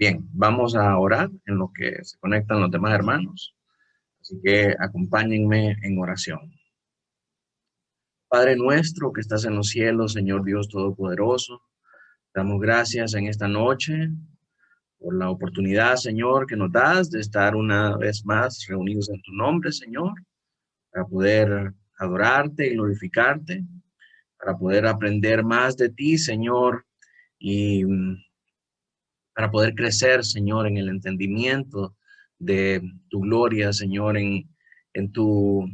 Bien, vamos a orar en lo que se conectan los demás hermanos. Así que acompáñenme en oración. Padre nuestro que estás en los cielos, Señor Dios Todopoderoso, damos gracias en esta noche por la oportunidad, Señor, que nos das de estar una vez más reunidos en tu nombre, Señor, para poder adorarte y glorificarte, para poder aprender más de ti, Señor, y para poder crecer, Señor, en el entendimiento de tu gloria, Señor, en tus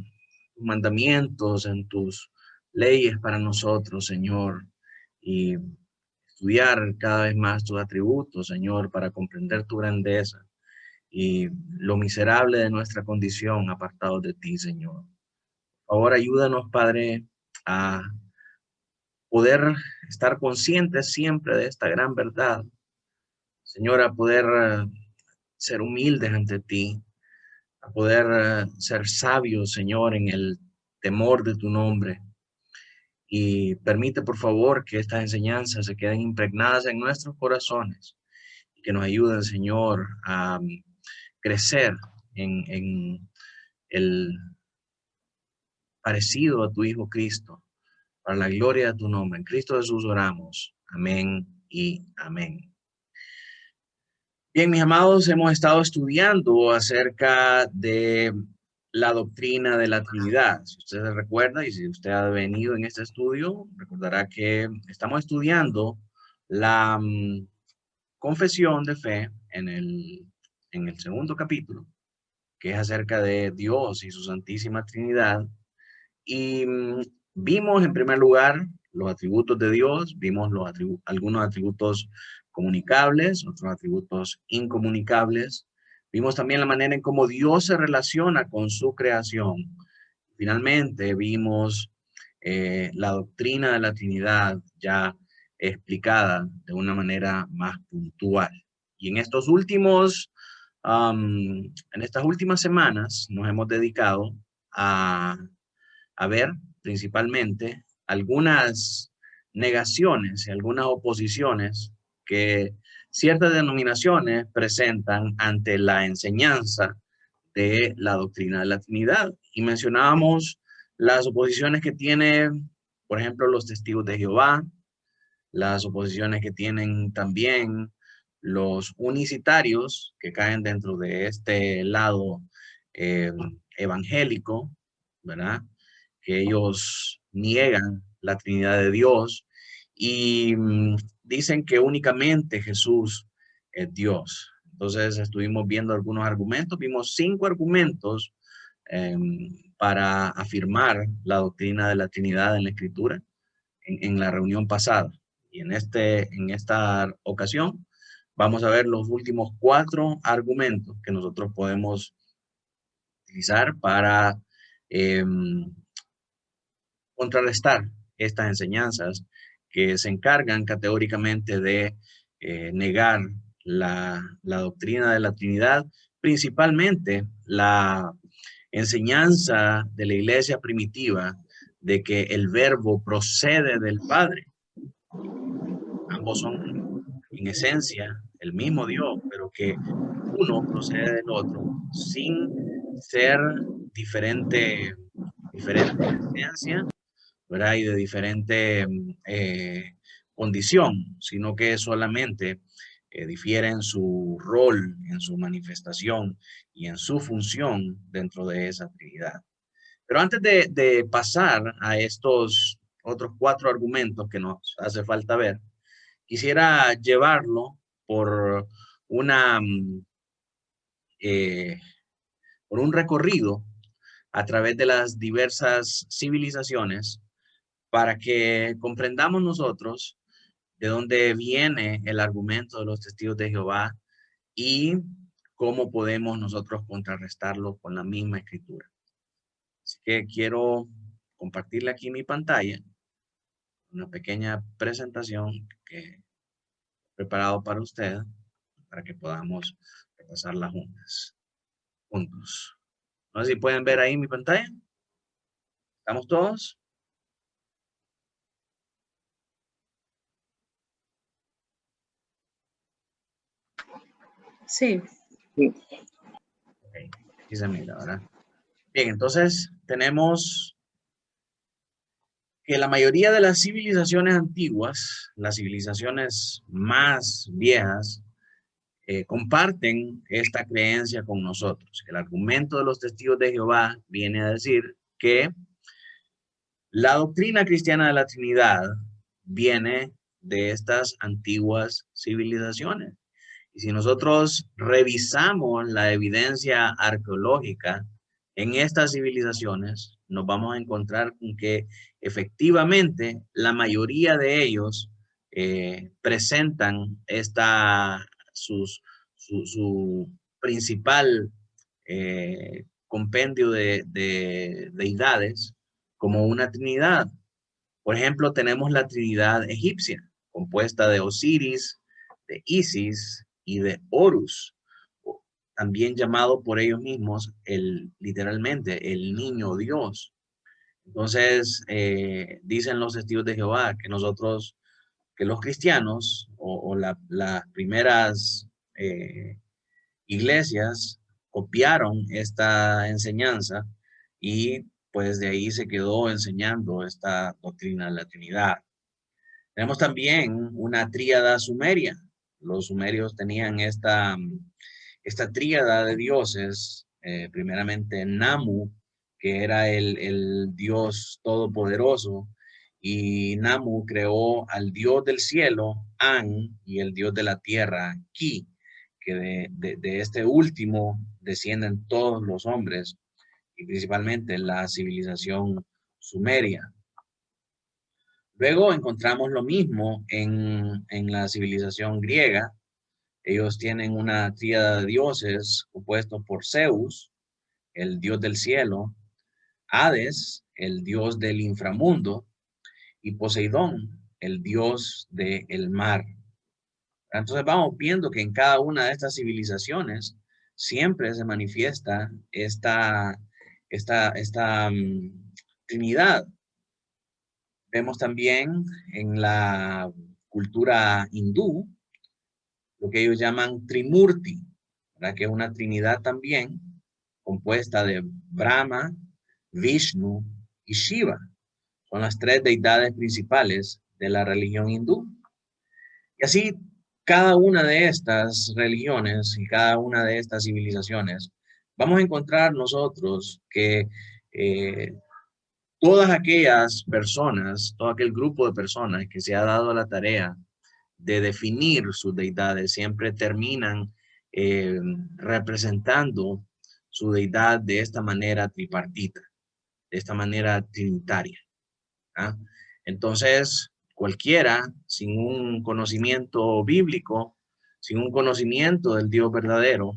mandamientos, en tus leyes para nosotros, Señor, y estudiar cada vez más tus atributos, Señor, para comprender tu grandeza y lo miserable de nuestra condición apartados de ti, Señor. Por favor, ayúdanos, Padre, a poder estar conscientes siempre de esta gran verdad, Señor, a poder ser humildes ante ti, a poder ser sabios, Señor, en el temor de tu nombre. Y permite, por favor, que estas enseñanzas se queden impregnadas en nuestros corazones y que nos ayuden, Señor, a crecer en el parecido a tu Hijo Cristo, para la gloria de tu nombre. En Cristo Jesús oramos. Amén y amén. Bien, mis amados, hemos estado estudiando acerca de la doctrina de la Trinidad. Si usted se recuerda y si usted ha venido en este estudio, recordará que estamos estudiando la confesión de fe en el segundo capítulo, que es acerca de Dios y su Santísima Trinidad. Y vimos en primer lugar los atributos de Dios, vimos algunos atributos comunicables, otros atributos incomunicables. Vimos también la manera en cómo Dios se relaciona con su creación. Finalmente vimos la doctrina de la Trinidad ya explicada de una manera más puntual. Y en en estas últimas semanas nos hemos dedicado a ver principalmente algunas negaciones y algunas oposiciones que ciertas denominaciones presentan ante la enseñanza de la doctrina de la Trinidad. Y mencionábamos las oposiciones que tiene, por ejemplo, los testigos de Jehová, las oposiciones que tienen también los unicitarios, que caen dentro de este lado eh, evangélico, ¿verdad? Que ellos niegan la Trinidad de Dios y dicen que únicamente Jesús es Dios. Entonces estuvimos viendo algunos argumentos, vimos 5 argumentos eh, para afirmar la doctrina de la Trinidad en la Escritura en la reunión pasada. Y en esta ocasión vamos a ver los últimos 4 argumentos que nosotros podemos utilizar para eh, contrarrestar estas enseñanzas que se encargan categóricamente de negar la doctrina de la Trinidad, principalmente la enseñanza de la iglesia primitiva de que el verbo procede del Padre. Ambos son en esencia el mismo Dios, pero que uno procede del otro sin ser diferente, diferente en esencia, ¿verdad? Y de diferente condición, sino que solamente difiere en su rol, en su manifestación y en su función dentro de esa Trinidad. Pero antes de pasar a estos otros 4 argumentos que nos hace falta ver, quisiera llevarlo por una eh, por un recorrido a través de las diversas civilizaciones para que comprendamos nosotros de dónde viene el argumento de los testigos de Jehová y cómo podemos nosotros contrarrestarlo con la misma escritura. Así que quiero compartirle aquí mi pantalla, una pequeña presentación que he preparado para usted, para que podamos repasarla juntos. No sé si pueden ver ahí mi pantalla. ¿Estamos todos? Sí. Okay. Sí se mira, ¿verdad? Bien, entonces tenemos que la mayoría de las civilizaciones antiguas, las civilizaciones más viejas, comparten esta creencia con nosotros. El argumento de los testigos de Jehová viene a decir que la doctrina cristiana de la Trinidad viene de estas antiguas civilizaciones. Y si nosotros revisamos la evidencia arqueológica en estas civilizaciones, nos vamos a encontrar con que efectivamente la mayoría de ellos presentan su principal compendio de deidades como una trinidad. Por ejemplo, tenemos la trinidad egipcia, compuesta de Osiris, de Isis y de Horus, también llamado por ellos mismos literalmente el niño Dios. Entonces, dicen los testigos de Jehová que nosotros, que los cristianos o las primeras iglesias copiaron esta enseñanza y pues de ahí se quedó enseñando esta doctrina de la Trinidad. Tenemos también una tríada sumeria. Los sumerios tenían esta tríada de dioses, primeramente Namu, que era el dios todopoderoso, y Namu creó al dios del cielo, An, y el dios de la tierra, Ki, que de este último descienden todos los hombres, y principalmente la civilización sumeria. Luego encontramos lo mismo en la civilización griega. Ellos tienen una tríada de dioses compuestos por Zeus, el dios del cielo, Hades, el dios del inframundo, y Poseidón, el dios del mar. Entonces vamos viendo que en cada una de estas civilizaciones siempre se manifiesta esta Trinidad. Vemos también en la cultura hindú lo que ellos llaman Trimurti, ¿verdad? Que es una trinidad también compuesta de Brahma, Vishnu y Shiva. Son las tres deidades principales de la religión hindú. Y así, cada una de estas religiones y cada una de estas civilizaciones, vamos a encontrar nosotros que todas aquellas personas, todo aquel grupo de personas que se ha dado la tarea de definir sus deidades, siempre terminan representando su deidad de esta manera tripartita, de esta manera trinitaria. ¿Ah? Entonces, cualquiera sin un conocimiento bíblico, sin un conocimiento del Dios verdadero,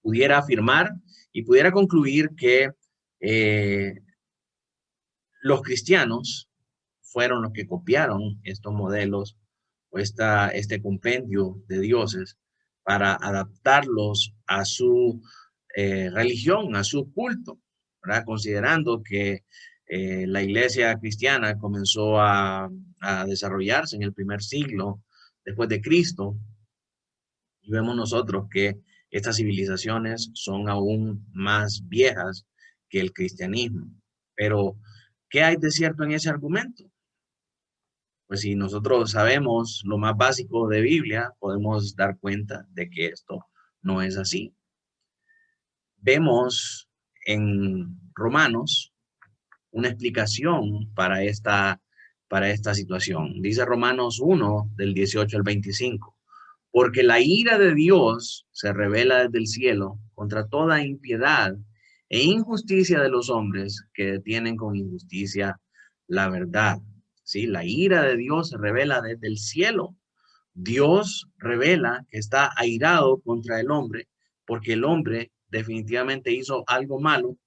pudiera afirmar y pudiera concluir que los cristianos fueron los que copiaron estos modelos o este compendio de dioses para adaptarlos a su religión, a su culto, ¿verdad? Considerando que la iglesia cristiana comenzó a desarrollarse en el primer siglo después de Cristo, y vemos nosotros que estas civilizaciones son aún más viejas que el cristianismo. Pero, ¿qué hay de cierto en ese argumento? Pues si nosotros sabemos lo más básico de Biblia, podemos dar cuenta de que esto no es así. Vemos en Romanos una explicación para esta situación. Dice Romanos 1, del 18 al 25. Porque la ira de Dios se revela desde el cielo contra toda impiedad e injusticia de los hombres que detienen con injusticia la verdad. ¿Sí? La ira de Dios se revela desde el cielo. Dios revela que está airado contra el hombre porque el hombre definitivamente hizo algo malo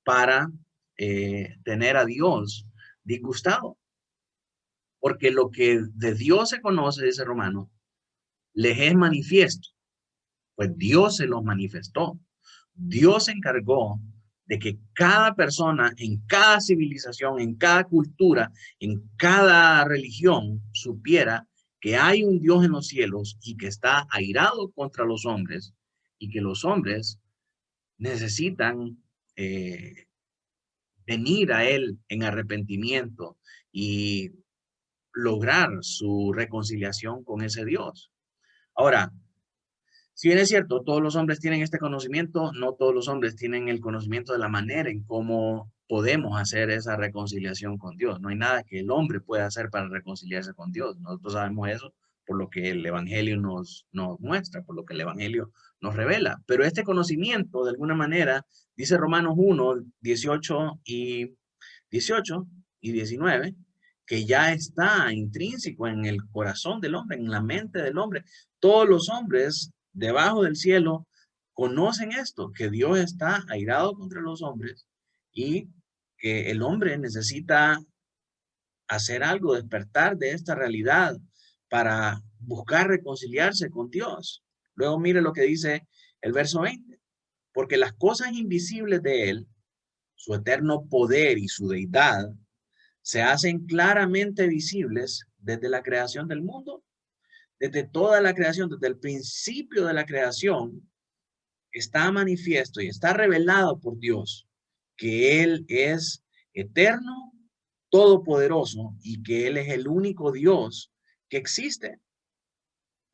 para tener a Dios disgustado. Porque lo que de Dios se conoce, dice Romano, les es manifiesto, pues Dios se los manifestó. Dios se encargó de que cada persona en cada civilización, en cada cultura, en cada religión, supiera que hay un Dios en los cielos y que está airado contra los hombres y que los hombres necesitan venir a Él en arrepentimiento y lograr su reconciliación con ese Dios. Ahora, si bien es cierto, todos los hombres tienen este conocimiento, no todos los hombres tienen el conocimiento de la manera en cómo podemos hacer esa reconciliación con Dios. No hay nada que el hombre pueda hacer para reconciliarse con Dios. Nosotros sabemos eso por lo que el Evangelio nos muestra, por lo que el Evangelio nos revela. Pero este conocimiento, de alguna manera, dice Romanos 1, 18 y 19, que ya está intrínseco en el corazón del hombre, en la mente del hombre. Todos los hombres debajo del cielo conocen esto, que Dios está airado contra los hombres y que el hombre necesita hacer algo, despertar de esta realidad para buscar reconciliarse con Dios. Luego mire lo que dice el verso 20, porque las cosas invisibles de Él, su eterno poder y su deidad, se hacen claramente visibles desde la creación del mundo, desde toda la creación, desde el principio de la creación, está manifiesto y está revelado por Dios que Él es eterno, todopoderoso y que Él es el único Dios que existe.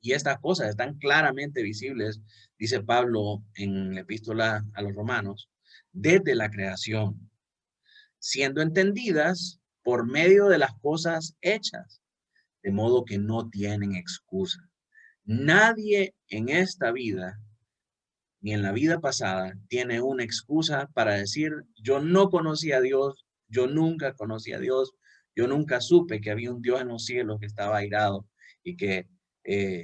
Y estas cosas están claramente visibles, dice Pablo en la epístola a los Romanos, desde la creación, siendo entendidas por medio de las cosas hechas, de modo que no tienen excusa. Nadie en esta vida, ni en la vida pasada, tiene una excusa para decir, yo no conocí a Dios, yo nunca conocí a Dios, yo nunca supe que había un Dios en los cielos que estaba airado y que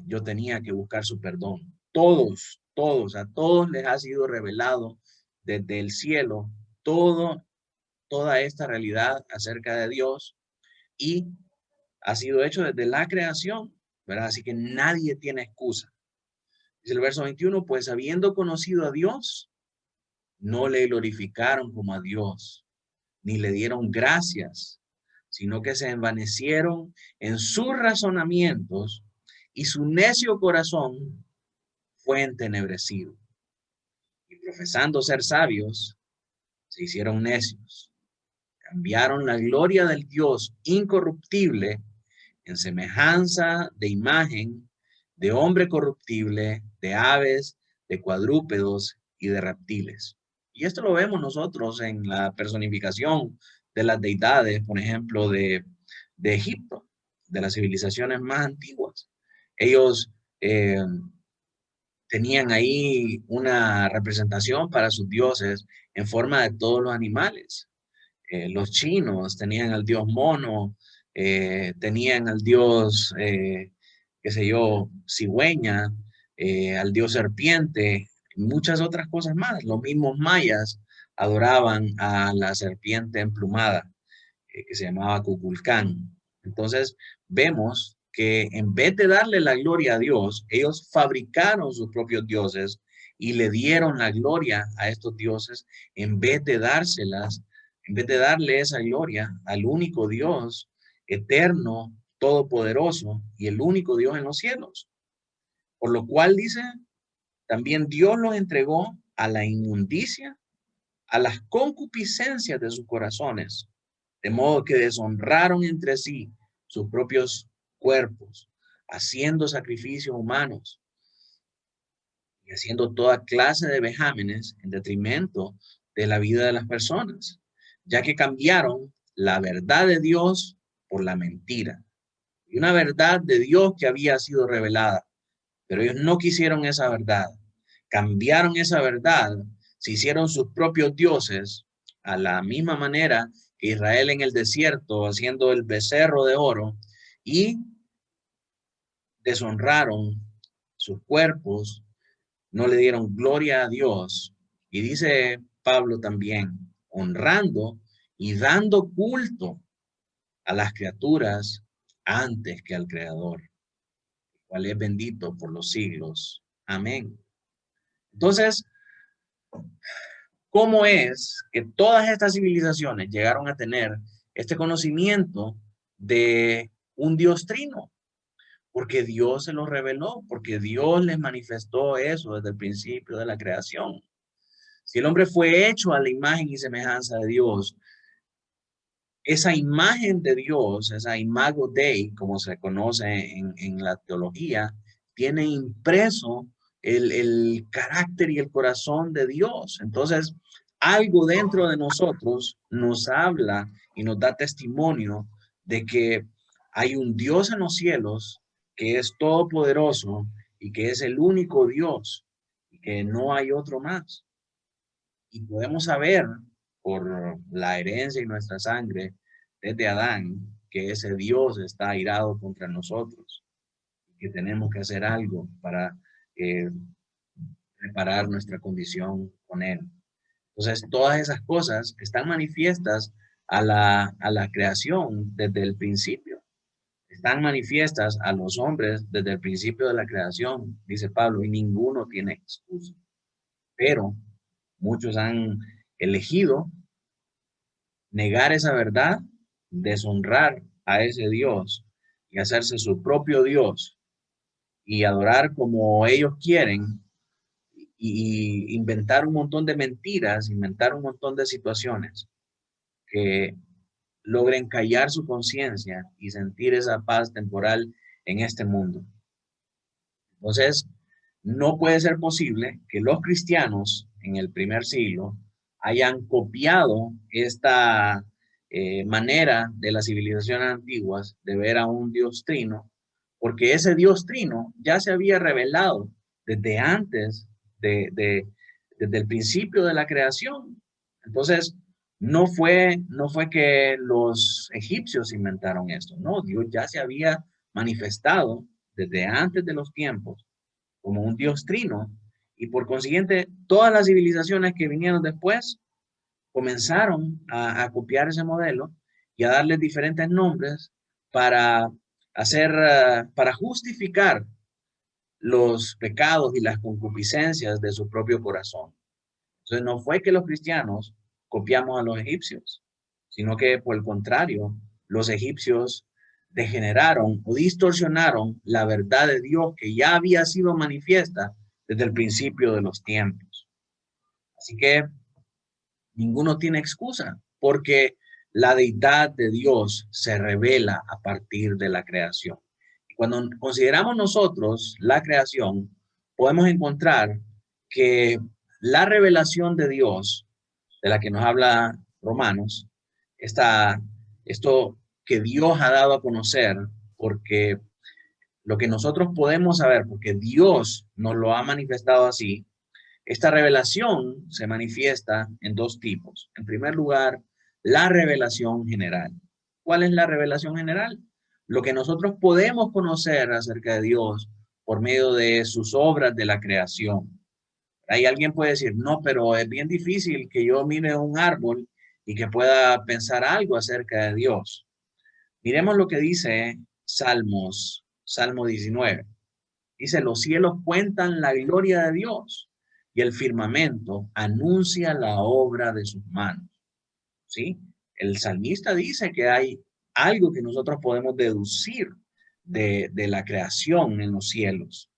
yo tenía que buscar su perdón. A todos les ha sido revelado desde el cielo toda esta realidad acerca de Dios y ha sido hecho desde la creación, ¿verdad? Así que nadie tiene excusa. Dice el verso 21, pues habiendo conocido a Dios, no le glorificaron como a Dios, ni le dieron gracias, sino que se envanecieron en sus razonamientos y su necio corazón fue entenebrecido. Y profesando ser sabios, se hicieron necios. Cambiaron la gloria del Dios incorruptible en semejanza de imagen de hombre corruptible, de aves, de cuadrúpedos y de reptiles. Y esto lo vemos nosotros en la personificación de las deidades, por ejemplo, de Egipto, de las civilizaciones más antiguas. Ellos tenían ahí una representación para sus dioses en forma de todos los animales. Los chinos tenían al dios mono, tenían al dios, qué sé yo, cigüeña, al dios serpiente, y muchas otras cosas más. Los mismos mayas adoraban a la serpiente emplumada, que se llamaba Kukulcán. Entonces, vemos que en vez de darle la gloria a Dios, ellos fabricaron sus propios dioses y le dieron la gloria a estos dioses en vez de dárselas, en vez de darle esa gloria al único Dios eterno, todopoderoso y el único Dios en los cielos. Por lo cual dice, también Dios los entregó a la inmundicia, a las concupiscencias de sus corazones, de modo que deshonraron entre sí sus propios cuerpos, haciendo sacrificios humanos y haciendo toda clase de vejámenes en detrimento de la vida de las personas, ya que cambiaron la verdad de Dios por la mentira. Y una verdad de Dios que había sido revelada, pero ellos no quisieron esa verdad. Cambiaron esa verdad, se hicieron sus propios dioses a la misma manera que Israel en el desierto, haciendo el becerro de oro, y deshonraron sus cuerpos, no le dieron gloria a Dios. Y dice Pablo también, honrando y dando culto a las criaturas antes que al Creador, el cual es bendito por los siglos. Amén. Entonces, ¿cómo es que todas estas civilizaciones llegaron a tener este conocimiento de un Dios trino? Porque Dios se lo reveló, porque Dios les manifestó eso desde el principio de la creación. Si el hombre fue hecho a la imagen y semejanza de Dios, esa imagen de Dios, esa imago Dei, como se conoce en la teología, tiene impreso el carácter y el corazón de Dios. Entonces, algo dentro de nosotros nos habla y nos da testimonio de que hay un Dios en los cielos que es todopoderoso y que es el único Dios y que no hay otro más. Y podemos saber por la herencia y nuestra sangre desde Adán que ese Dios está airado contra nosotros, que tenemos que hacer algo para eh, reparar nuestra condición con Él. Entonces, todas esas cosas están manifiestas a la creación desde el principio. Están manifiestas a los hombres desde el principio de la creación, dice Pablo, y ninguno tiene excusa. Pero muchos han elegido negar esa verdad, deshonrar a ese Dios y hacerse su propio Dios y adorar como ellos quieren y inventar un montón de mentiras, inventar un montón de situaciones que logren callar su conciencia y sentir esa paz temporal en este mundo. Entonces, no puede ser posible que los cristianos en el primer siglo hayan copiado esta manera de las civilizaciones antiguas de ver a un Dios trino, porque ese Dios trino ya se había revelado desde antes desde el principio de la creación. Entonces, no fue que los egipcios inventaron esto, no, Dios ya se había manifestado desde antes de los tiempos como un Dios trino, y por consiguiente todas las civilizaciones que vinieron después comenzaron a copiar ese modelo y a darle diferentes nombres para hacer, para justificar los pecados y las concupiscencias de su propio corazón. Entonces no fue que los cristianos copiamos a los egipcios, sino que por el contrario, los egipcios degeneraron o distorsionaron la verdad de Dios que ya había sido manifiesta desde el principio de los tiempos. Así que ninguno tiene excusa, porque la deidad de Dios se revela a partir de la creación. Cuando consideramos nosotros la creación, podemos encontrar que la revelación de Dios, de la que nos habla Romanos, esto que Dios ha dado a conocer, porque lo que nosotros podemos saber, porque Dios nos lo ha manifestado así, esta revelación se manifiesta en dos tipos. En primer lugar, la revelación general. ¿Cuál es la revelación general? Lo que nosotros podemos conocer acerca de Dios por medio de sus obras de la creación. Ahí alguien puede decir, no, pero es bien difícil que yo mire un árbol y que pueda pensar algo acerca de Dios. Miremos lo que dice Salmo 19. Dice, los cielos cuentan la gloria de Dios y el firmamento anuncia la obra de sus manos. ¿Sí? El salmista dice que hay algo que nosotros podemos deducir de la creación en los cielos.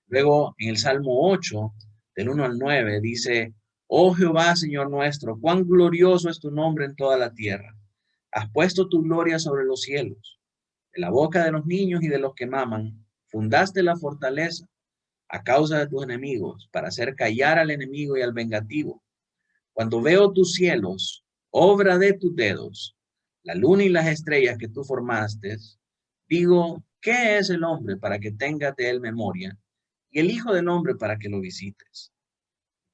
Luego, en el Salmo 8, del 1 al 9, dice, oh Jehová, Señor nuestro, cuán glorioso es tu nombre en toda la tierra. Has puesto tu gloria sobre los cielos. De la boca de los niños y de los que maman, fundaste la fortaleza a causa de tus enemigos, para hacer callar al enemigo y al vengativo. Cuando veo tus cielos, obra de tus dedos, la luna y las estrellas que tú formaste, digo, ¿qué es el hombre para que tengas de él memoria? Y el hijo del hombre para que lo visites.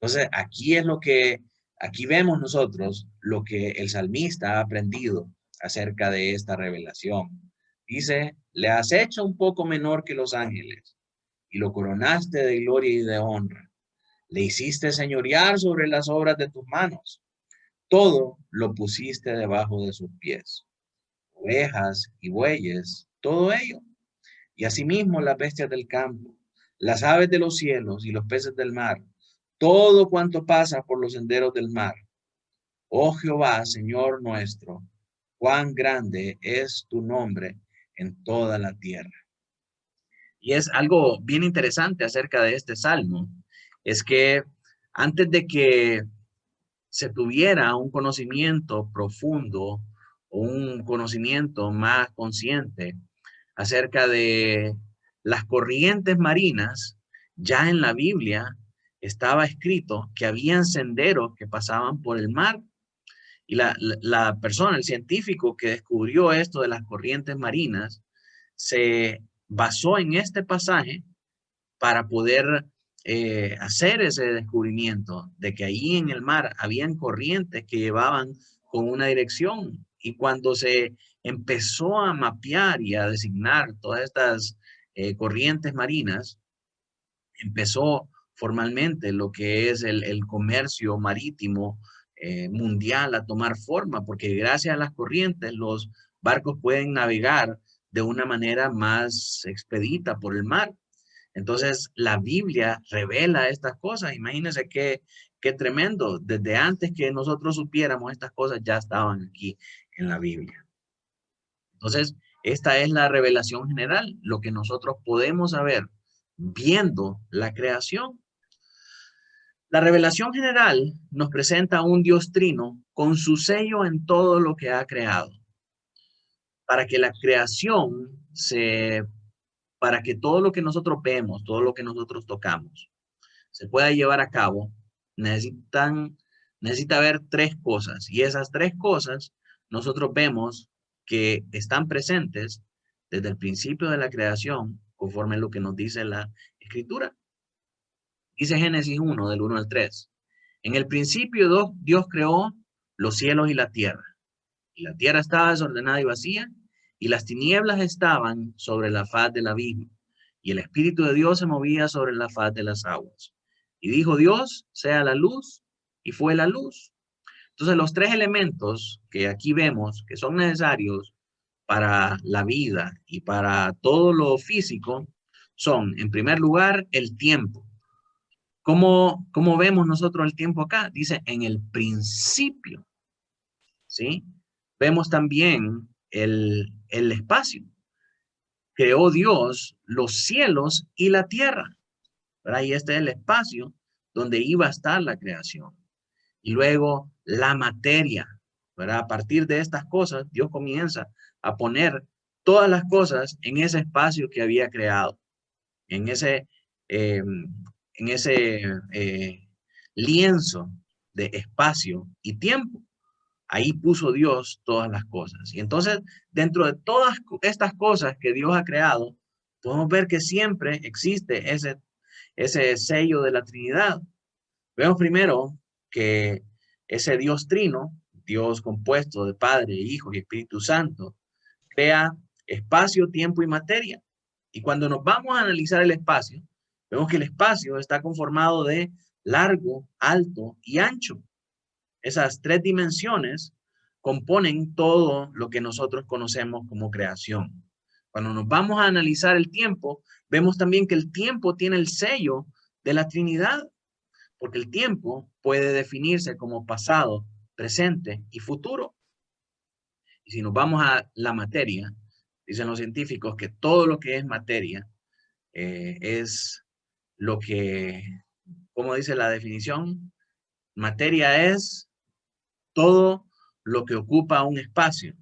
Entonces, aquí vemos nosotros lo que el salmista ha aprendido acerca de esta revelación. Dice, le has hecho un poco menor que los ángeles y lo coronaste de gloria y de honra. Le hiciste señorear sobre las obras de tus manos. Todo lo pusiste debajo de sus pies. Ovejas y bueyes, todo ello. Y asimismo las bestias del campo, las aves de los cielos y los peces del mar, todo cuanto pasa por los senderos del mar. Oh Jehová, Señor nuestro, cuán grande es tu nombre en toda la tierra. Y es algo bien interesante acerca de este salmo, es que antes de que se tuviera un conocimiento profundo o un conocimiento más consciente acerca de las corrientes marinas, ya en la Biblia estaba escrito que habían senderos que pasaban por el mar. Y la persona, el científico que descubrió esto de las corrientes marinas, se basó en este pasaje para poder hacer ese descubrimiento de que ahí en el mar habían corrientes que llevaban con una dirección. Y cuando se empezó a mapear y a designar todas estas corrientes marinas, empezó formalmente lo que es el comercio marítimo mundial a tomar forma, porque gracias a las corrientes los barcos pueden navegar de una manera más expedita por el mar. Entonces, la Biblia revela estas cosas. Imagínense qué tremendo. Desde antes que nosotros supiéramos estas cosas, ya estaban aquí en la Biblia. Entonces, esta es la revelación general, lo que nosotros podemos saber viendo la creación. La revelación general nos presenta a un Dios trino con su sello en todo lo que ha creado, para que la creación para que todo lo que nosotros vemos, todo lo que nosotros tocamos, se pueda llevar a cabo, necesita haber tres cosas. Y esas tres cosas nosotros vemos que están presentes desde el principio de la creación, conforme a lo que nos dice la Escritura. Dice Génesis 1, del 1 al 3. En el principio Dios creó los cielos y la tierra. Y la tierra estaba desordenada y vacía, y las tinieblas estaban sobre la faz del abismo, y el Espíritu de Dios se movía sobre la faz de las aguas. Y dijo Dios, sea la luz, y fue la luz. Entonces, los tres elementos que aquí vemos que son necesarios para la vida y para todo lo físico son, en primer lugar, el tiempo. ¿Cómo vemos nosotros el tiempo acá? Dice, en el principio, ¿sí? Vemos también el espacio. Creó Dios los cielos y la tierra, ¿verdad? Y este es el espacio donde iba a estar la creación. Y luego la materia, ¿verdad? A partir de estas cosas, Dios comienza a poner todas las cosas en ese espacio que había creado, en eh, ese lienzo de espacio y tiempo. Ahí puso Dios todas las cosas. Y entonces, dentro de todas estas cosas que Dios ha creado, podemos ver que siempre existe ese sello de la Trinidad. Vemos primero que ese Dios trino, Dios compuesto de Padre, Hijo y Espíritu Santo, crea espacio, tiempo y materia. Y cuando nos vamos a analizar el espacio, vemos que el espacio está conformado de largo, alto y ancho. Esas tres dimensiones componen todo lo que nosotros conocemos como creación. Cuando nos vamos a analizar el tiempo, vemos también que el tiempo tiene el sello de la Trinidad, porque el tiempo puede definirse como pasado, presente y futuro. Y si nos vamos a la materia, dicen los científicos que todo lo que es materia es lo que, ¿cómo dice la definición? Materia es todo lo que ocupa un espacio.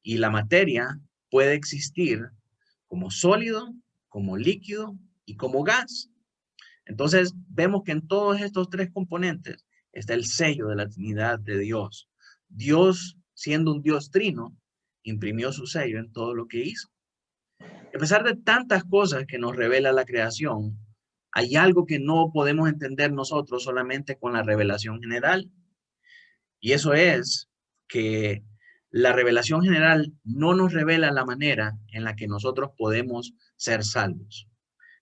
Y la materia puede existir como sólido, como líquido y como gas. Entonces, vemos que en todos estos tres componentes está el sello de la Trinidad de Dios. Dios, siendo un Dios trino, imprimió su sello en todo lo que hizo. A pesar de tantas cosas que nos revela la creación, hay algo que no podemos entender nosotros solamente con la revelación general. Y eso es que la revelación general no nos revela la manera en la que nosotros podemos ser salvos.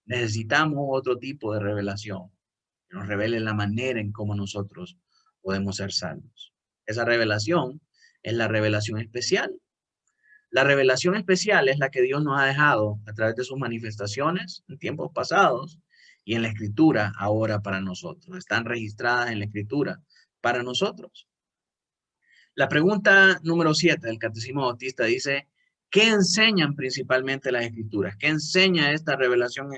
Necesitamos otro tipo de revelación que nos revele la manera en cómo nosotros podemos ser salvos. Esa revelación es la revelación especial. La revelación especial es la que Dios nos ha dejado a través de sus manifestaciones en tiempos pasados y en la Escritura ahora para nosotros. Están registradas en la Escritura para nosotros. La pregunta número 7 del Catecismo Bautista dice, ¿Qué enseñan principalmente las Escrituras? ¿Qué enseña esta revelación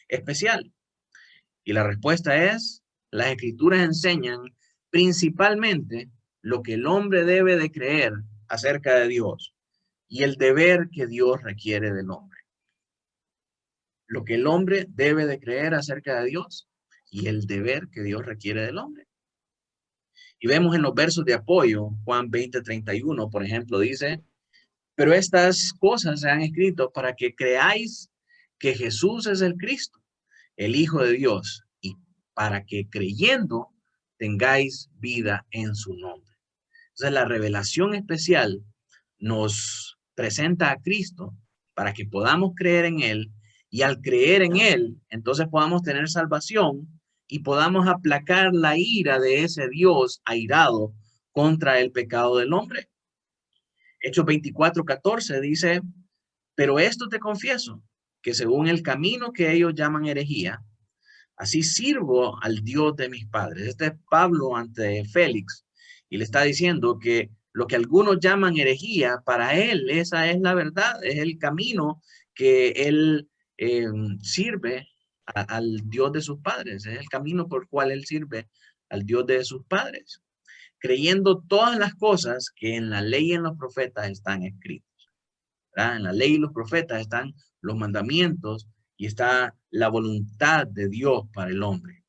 especial? Y la respuesta es, las Escrituras enseñan principalmente lo que el hombre debe de creer acerca de Dios y el deber que Dios requiere del hombre. Lo que el hombre debe de creer acerca de Dios y el deber que Dios requiere del hombre. Y vemos en los versos de apoyo, Juan 20:31, por ejemplo, dice, pero estas cosas se han escrito para que creáis que Jesús es el Cristo, el Hijo de Dios, y para que creyendo tengáis vida en su nombre. Entonces la revelación especial nos presenta a Cristo para que podamos creer en Él, y al creer en Él, entonces podamos tener salvación y podamos aplacar la ira de ese Dios airado contra el pecado del hombre. Hechos 24:14 dice, pero esto te confieso, que según el camino que ellos llaman herejía, así sirvo al Dios de mis padres. Este es Pablo ante Félix y le está diciendo que lo que algunos llaman herejía, para él esa es la verdad, es el camino que él sirve al Dios de sus padres, es el camino por el cual él sirve al Dios de sus padres, creyendo todas las cosas que en la ley y en los profetas están escritas. ¿Verdad? En la ley y los profetas están los mandamientos y está la voluntad de Dios para el hombre.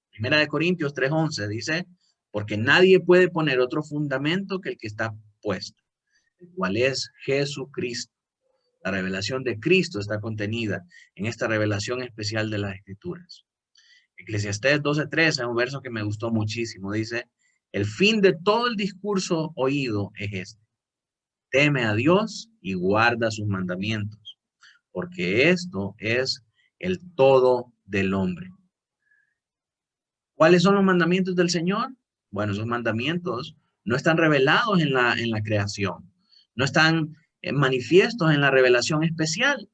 Primera de Corintios 3:11 dice, porque nadie puede poner otro fundamento que el que está puesto, el cual es Jesucristo. La revelación de Cristo está contenida en esta revelación especial de las Escrituras. Eclesiastés 12:13 es un verso que me gustó muchísimo. Dice, el fin de todo el discurso oído es este. Teme a Dios y guarda sus mandamientos, porque esto es el todo del hombre. ¿Cuáles son los mandamientos del Señor? Bueno, esos mandamientos no están revelados en la creación, no están manifiestos en la revelación especial,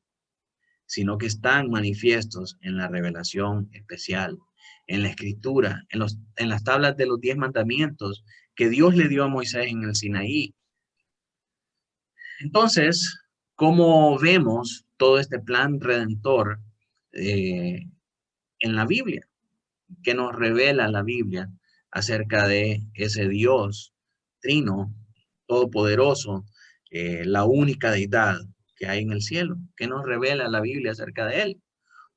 sino que están manifiestos en la revelación especial, en la escritura, en las tablas de los 10 mandamientos que Dios le dio a Moisés en el Sinaí. Entonces, ¿cómo vemos todo este plan redentor en la Biblia? ¿Qué nos revela la Biblia acerca de ese Dios trino, todopoderoso, la única deidad que hay en el cielo? ¿Qué nos revela la Biblia acerca de él?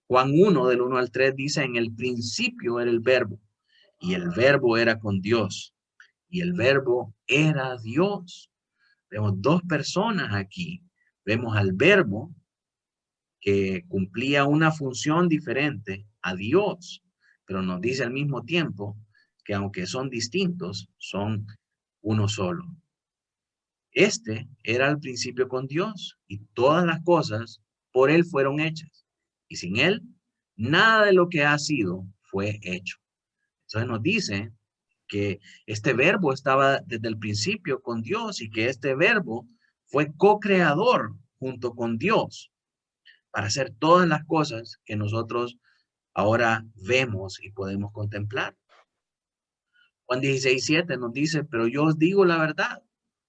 Juan 1, del 1 al 3 dice, en el principio era el verbo, y el verbo era con Dios, y el verbo era Dios. Vemos dos personas aquí. Vemos al verbo que cumplía una función diferente a Dios, pero nos dice al mismo tiempo que aunque son distintos, son uno solo. Este era al principio con Dios y todas las cosas por él fueron hechas. Y sin él, nada de lo que ha sido fue hecho. Entonces nos dice que este verbo estaba desde el principio con Dios y que este verbo fue co-creador junto con Dios para hacer todas las cosas que nosotros ahora vemos y podemos contemplar. Juan 16:7 nos dice, pero yo os digo la verdad,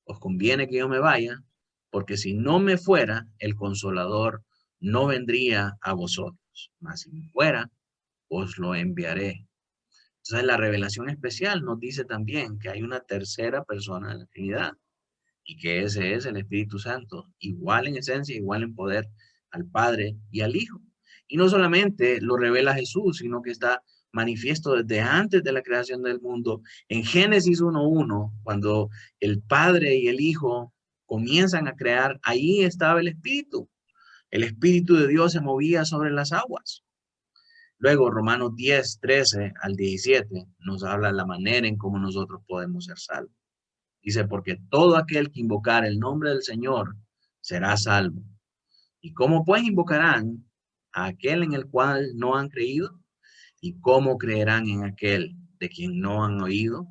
os conviene que yo me vaya, porque si no me fuera, el Consolador no vendría a vosotros, mas si me fuera, os lo enviaré. Entonces la revelación especial nos dice también que hay una tercera persona de la Trinidad y que ese es el Espíritu Santo, igual en esencia, igual en poder al Padre y al Hijo. Y no solamente lo revela Jesús, sino que está manifiesto desde antes de la creación del mundo. En Génesis 1:1, cuando el Padre y el Hijo comienzan a crear, ahí estaba el Espíritu. El Espíritu de Dios se movía sobre las aguas. Luego, Romanos 10:13 al 17 nos habla de la manera en cómo nosotros podemos ser salvos. Dice, porque todo aquel que invocar el nombre del Señor será salvo. ¿Y cómo pues invocarán a aquel en el cual no han creído? ¿Y cómo creerán en aquel de quien no han oído?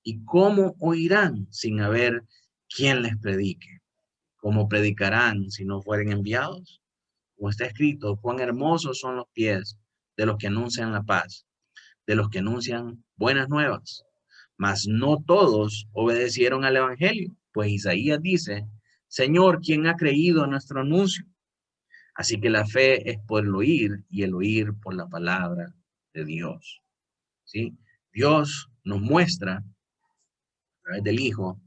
¿Y cómo oirán sin haber quien les predique? ¿Cómo predicarán si no fueren enviados? Como está escrito, cuán hermosos son los pies de los que anuncian la paz, de los que anuncian buenas nuevas. Mas no todos obedecieron al evangelio, pues Isaías dice, Señor, ¿quién ha creído a nuestro anuncio? Así que la fe es por el oír y el oír por la palabra de Dios. ¿Sí? Dios nos muestra a través del Hijo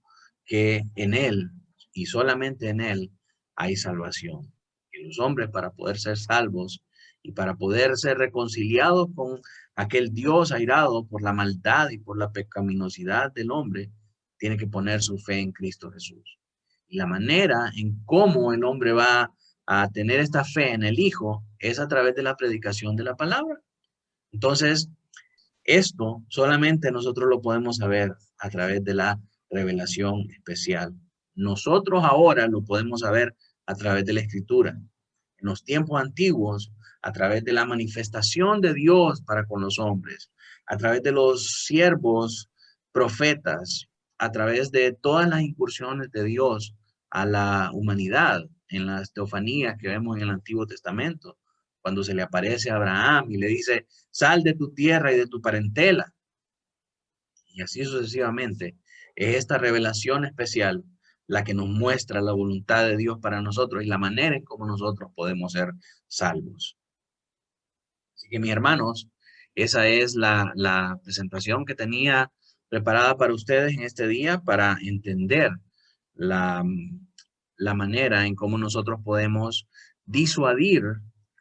que en Él y solamente en Él hay salvación. Que los hombres, para poder ser salvos y para poder ser reconciliados con aquel Dios airado por la maldad y por la pecaminosidad del hombre, tiene que poner su fe en Cristo Jesús. Y la manera en cómo el hombre va a tener esta fe en el Hijo es a través de la predicación de la palabra. Entonces, esto solamente nosotros lo podemos saber a través de la revelación especial. Nosotros ahora lo podemos saber a través de la Escritura. En los tiempos antiguos, a través de la manifestación de Dios para con los hombres, a través de los siervos profetas, a través de todas las incursiones de Dios a la humanidad, en las teofanías que vemos en el Antiguo Testamento, cuando se le aparece a Abraham y le dice, sal de tu tierra y de tu parentela. Y así sucesivamente. Es esta revelación especial la que nos muestra la voluntad de Dios para nosotros y la manera en cómo nosotros podemos ser salvos. Así que mis hermanos, esa es la presentación que tenía preparada para ustedes en este día para entender la, la manera en cómo nosotros podemos disuadir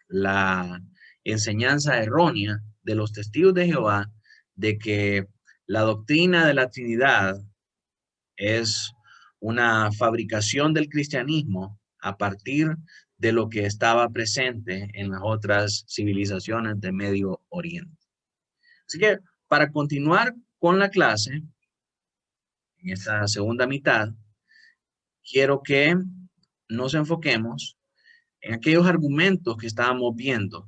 la enseñanza errónea de los testigos de Jehová de que la doctrina de la Trinidad es una fabricación del cristianismo a partir de lo que estaba presente en las otras civilizaciones de Medio Oriente. Así que para continuar con la clase, en esta segunda mitad, quiero que nos enfoquemos en aquellos argumentos que estábamos viendo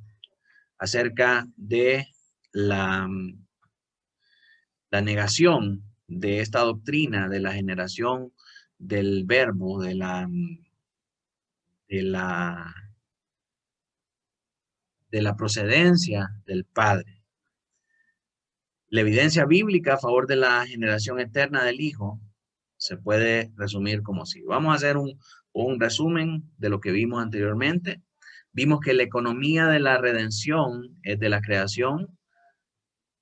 acerca de la, la negación de esta doctrina de la generación del verbo, de la, de la procedencia del Padre. La evidencia bíblica a favor de la generación eterna del Hijo se puede resumir como sigue. Vamos a hacer un resumen de lo que vimos anteriormente. Vimos que la economía de la redención es de la creación.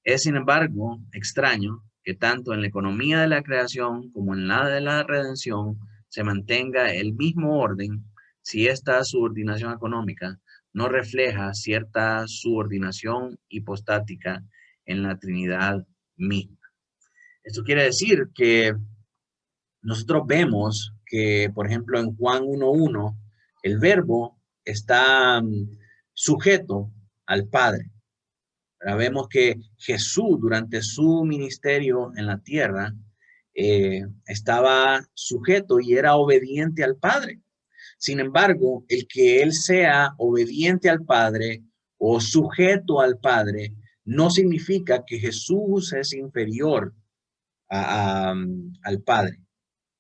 Es, sin embargo, extraño que tanto en la economía de la creación como en la de la redención se mantenga el mismo orden si esta subordinación económica no refleja cierta subordinación hipostática en la Trinidad misma. Esto quiere decir que nosotros vemos que, por ejemplo, en Juan 1:1, el verbo está sujeto al Padre. Ahora vemos que Jesús durante su ministerio en la tierra estaba sujeto y era obediente al Padre. Sin embargo, el que él sea obediente al Padre o sujeto al Padre no significa que Jesús es inferior al Padre.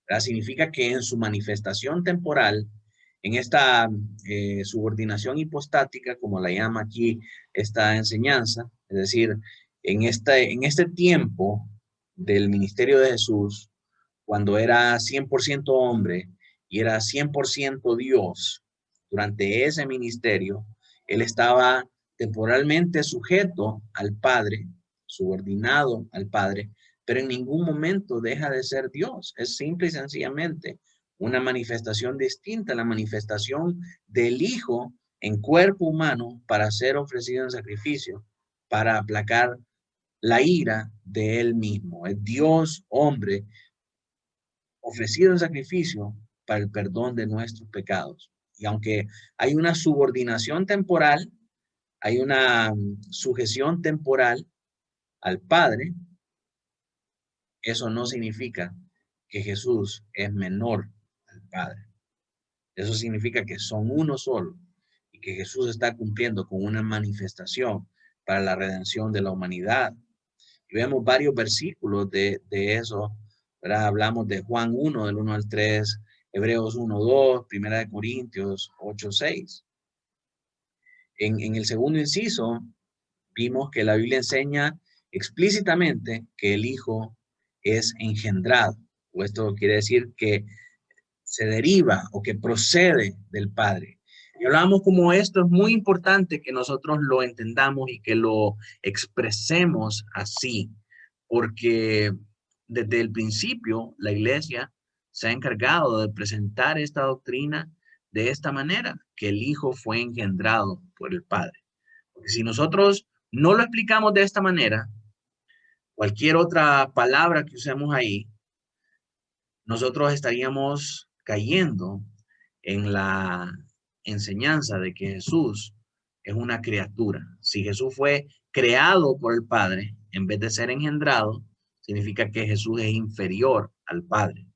¿Verdad? Significa que en su manifestación temporal, en esta subordinación hipostática, como la llama aquí esta enseñanza, es decir, en este tiempo del ministerio de Jesús, cuando era 100% hombre y era 100% Dios, durante ese ministerio, él estaba temporalmente sujeto al Padre, subordinado al Padre, pero en ningún momento deja de ser Dios. Es simple y sencillamente una manifestación distinta, la manifestación del Hijo en cuerpo humano para ser ofrecido en sacrificio, para aplacar la ira de él mismo. Es Dios, hombre, ofrecido en sacrificio para el perdón de nuestros pecados. Y aunque hay una subordinación temporal, hay una sujeción temporal al Padre, eso no significa que Jesús es menor al Padre. Eso significa que son uno solo y que Jesús está cumpliendo con una manifestación para la redención de la humanidad. Y vemos varios versículos de eso, ¿verdad? Hablamos de Juan 1, del 1 al 3, Hebreos 1:2, Primera de Corintios 8:6. En el segundo inciso, vimos que la Biblia enseña explícitamente que el Hijo es engendrado. O esto quiere decir que se deriva o que procede del Padre. Y hablamos como esto es muy importante que nosotros lo entendamos y que lo expresemos así, porque desde el principio la iglesia se ha encargado de presentar esta doctrina de esta manera, que el Hijo fue engendrado por el Padre. Porque si nosotros no lo explicamos de esta manera, cualquier otra palabra que usemos ahí, nosotros estaríamos cayendo en la enseñanza de que Jesús es una criatura. Si Jesús fue creado por el Padre, en vez de ser engendrado, significa que Jesús es inferior al Padre,